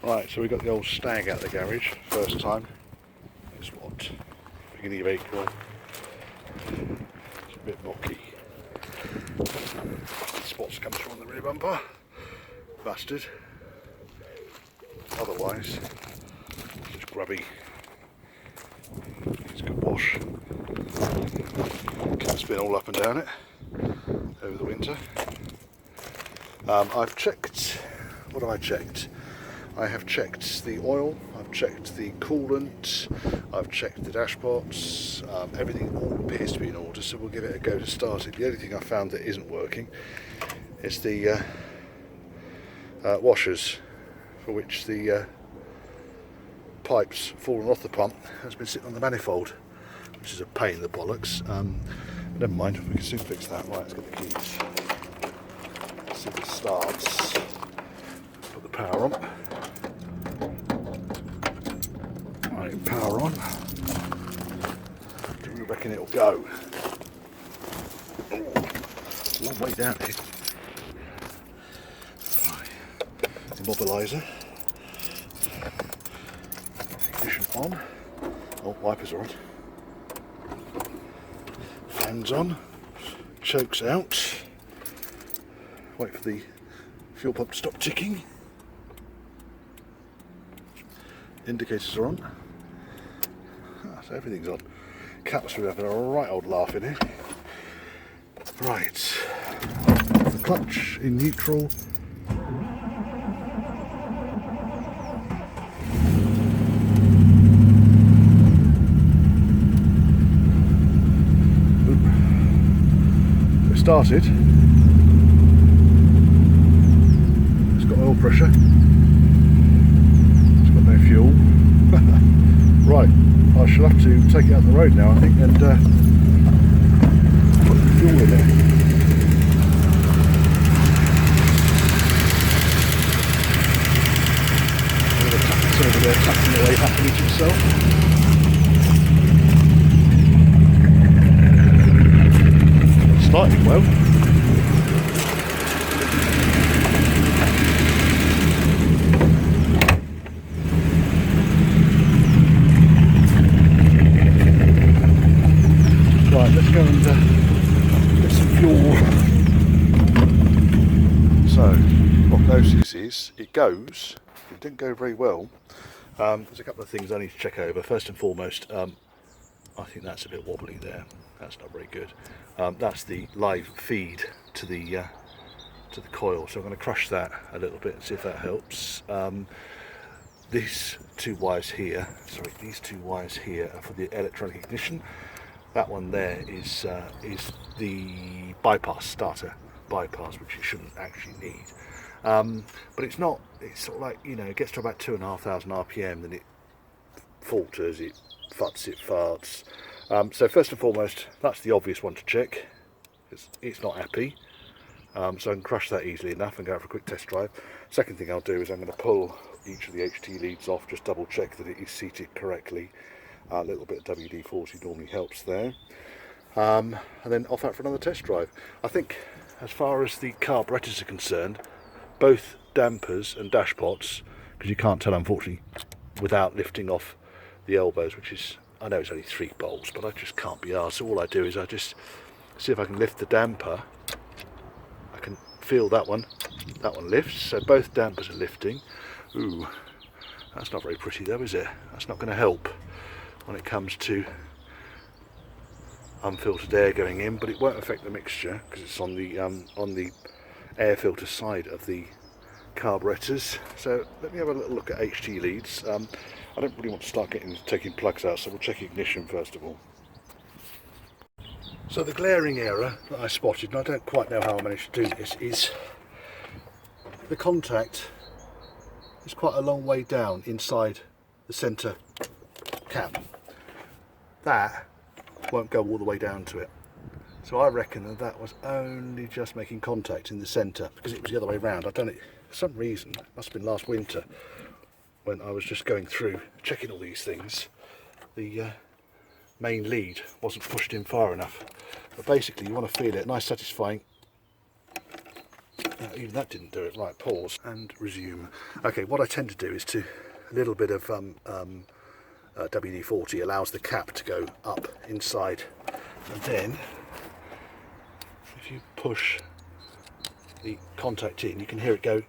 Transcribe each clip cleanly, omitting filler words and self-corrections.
Right, so we got the old Stag out of the garage, first time. It's what, beginning of April. It's a bit mucky. Spots come through on the rear bumper. Bastard. Otherwise, just grubby. It's a good wash. Cat's been all up and down it over the winter. I've checked, what have I checked? I have checked the oil, I've checked the coolant, I've checked the dashboards, everything all appears to be in order, so we'll give it a go to start it. The only thing I found that isn't working is the washers, for which the pipes fallen off the pump has been sitting on the manifold, which is a pain in the bollocks. But never mind, we can soon fix that. Right, let's get the keys. Let's see if it starts. Put the power on. Right, power on. Do we reckon it'll go? Ooh, long way down here. Right. Immobiliser. Ignition on. Oh, wipers are on. Fans on. Chokes out. Wait for the fuel pump to stop ticking. Indicators are on. So everything's on. Cat must be having a right old laugh in here. Right. The clutch in neutral. It started. It's got oil pressure. It's got no fuel. Right. I shall have to take it out the road now, I think, and put the fuel in there. The tack's over there tapping away happily to himself. Starting well. Right, let's go and get some fuel. So, prognosis is, it goes, it didn't go very well. There's a couple of things I need to check over. First and foremost, I think that's a bit wobbly there. That's not very good. That's the live feed to the coil, so I'm going to crush that a little bit and see if that helps. These two wires here are for the electronic ignition. That one there is the bypass, starter bypass, which you shouldn't actually need. But it's not, it's sort of like, you know, it gets to about 2,500 RPM, then it falters, it futs, it farts. So first and foremost, that's the obvious one to check. It's not happy. So I can crush that easily enough and go out for a quick test drive. Second thing I'll do is I'm going to pull each of the HT leads off, just double check that it is seated correctly. A little bit of WD-40 normally helps there. And then off out for another test drive. I think as far as the carburetors are concerned, both dampers and dashpots, because you can't tell unfortunately without lifting off the elbows, which is, I know it's only 3 bolts, but I just can't be arsed. So all I do is I just see if I can lift the damper. I can feel that one lifts, so both dampers are lifting. Ooh, that's not very pretty though, is it? That's not going to help when it comes to unfiltered air going in, but it won't affect the mixture because it's on the air filter side of the carburetors. So let me have a little look at HT leads. I don't really want to start taking plugs out, so we'll check ignition first of all. So the glaring error that I spotted, and I don't quite know how I managed to do this, is the contact is quite a long way down inside the centre cap. That won't go all the way down to it. So I reckon that was only just making contact in the centre, because it was the other way around. I've done it for some reason, it must have been last winter, when I was just going through checking all these things. The main lead wasn't pushed in far enough. But basically you want to feel it, nice satisfying Even that didn't do it. Right, pause and resume. Okay, what I tend to do is a little bit of WD-40 allows the cap to go up inside, and then if you push the contact in, you can hear it go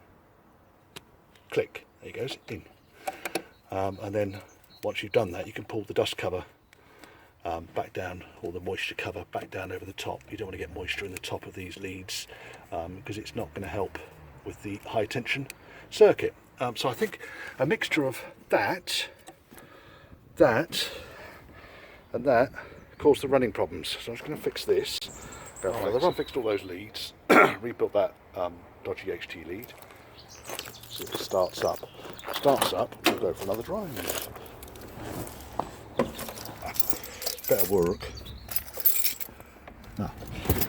click. There it goes in, and then once you've done that, you can pull the dust cover back down, or the moisture cover back down over the top. You don't want to get moisture in the top of these leads because it's not going to help with the high tension circuit. So I think a mixture of that and that caused the running problems. So I'm just going to fix this. I've fixed all those leads, rebuilt that dodgy HT lead. So it starts up. We'll go for another drive. Better work. No,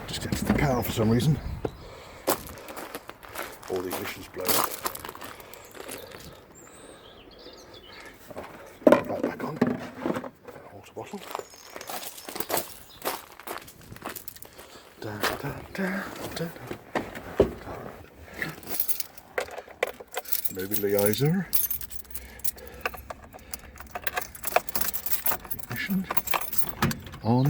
just gets the power for some reason. All the ignition's blown up. Right back on. Water bottle. Mobilizer. Ignition. On.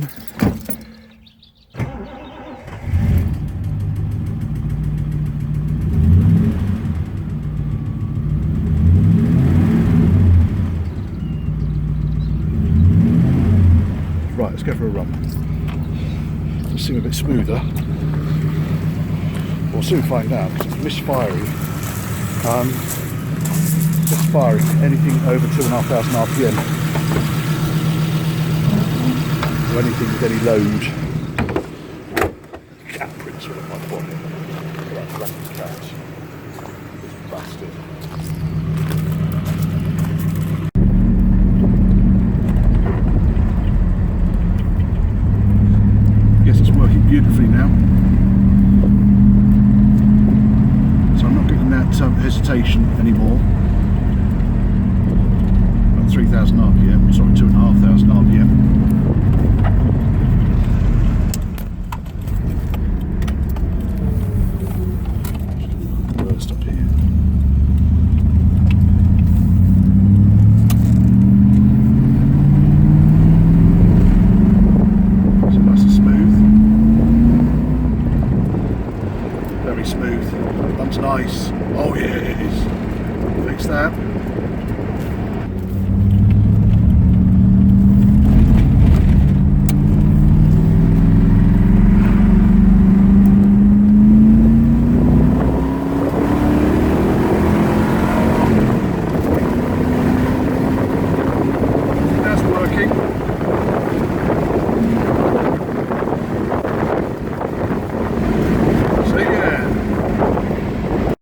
Right, let's go for a run. It'll seem a bit smoother. We'll soon find out because it's misfiring. Misfiring anything over 2,500 RPM. Or anything with any load. Cat prints all on my body. That bloody cat. This bastard. Yes, it's working beautifully now. So I'm not getting that hesitation anymore. About 3,000 RPM, sorry, 2,500 RPM. Smooth, runs nice. Oh yeah, it is. Fix that.